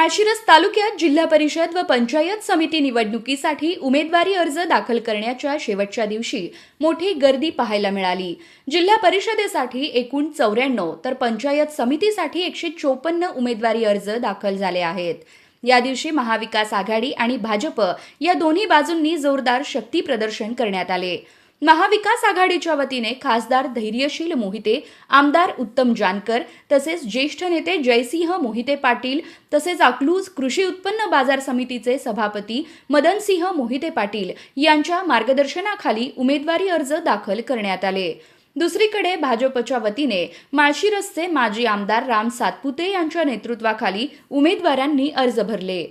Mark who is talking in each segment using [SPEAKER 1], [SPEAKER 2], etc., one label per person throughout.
[SPEAKER 1] माळशिरस तालुक्यात जिल्हा परिषद व पंचायत समिती निवडणुकीसाठी उमेदवारी अर्ज दाखल करण्याच्या शेवटच्या दिवशी मोठी गर्दी पाहायला मिळाली। जिल्हा परिषदेसाठी एकूण 94 तर पंचायत समितीसाठी 154 उमेदवारी अर्ज दाखल झाले आहेत। या दिवशी महाविकास आघाडी आणि भाजप या दोन्ही बाजूंनी जोरदार शक्ती प्रदर्शन करण्यात आले। महाविकास आघाडीच्या वतीने खासदार धैर्यशील मोहिते, आमदार उत्तम जानकर तसेच ज्येष्ठ नेते जयसिंह मोहिते पाटील तसेच अकलूज कृषी उत्पन्न बाजार समितीचे सभापती मदनसिंह मोहिते पाटील यांच्या मार्गदर्शनाखाली उमेदवारी अर्ज दाखल करण्यात आले। दुसरीकडे भाजपच्या वतीने माळशिरसचे माजी आमदार राम सातपुते यांच्या नेतृत्वाखाली उमेदवारांनी अर्ज भरले।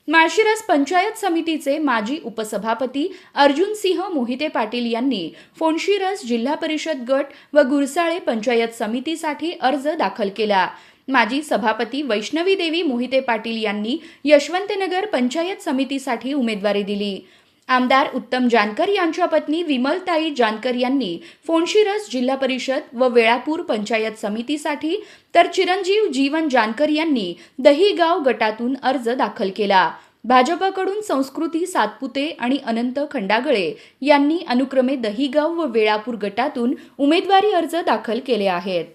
[SPEAKER 1] माळशिरस पंचायत समितीचे माजी उपसभापती अर्जुनसिंह मोहिते पाटील यांनी फोंडशिरस जिल्हा परिषद गट व गुरसाळे पंचायत समितीसाठी अर्ज दाखल केला। माजी सभापती वैष्णवी देवी मोहिते पाटील यांनी यशवंतनगर पंचायत समितीसाठी उमेदवारी दिली। आमदार उत्तम जानकर यांच्या पत्नी विमलताई जानकर यांनी फोंडशिरस जिल्हा परिषद व वेळापूर पंचायत समितीसाठी तर चिरंजीव जीवन जानकर यांनी दहीगाव गटातून अर्ज दाखल केला। भाजपकडून संस्कृती सातपुते आणि अनंत खंडागळे यांनी अनुक्रमे दहीगाव व वेळापूर गटातून उमेदवारी अर्ज दाखल केले आहेत।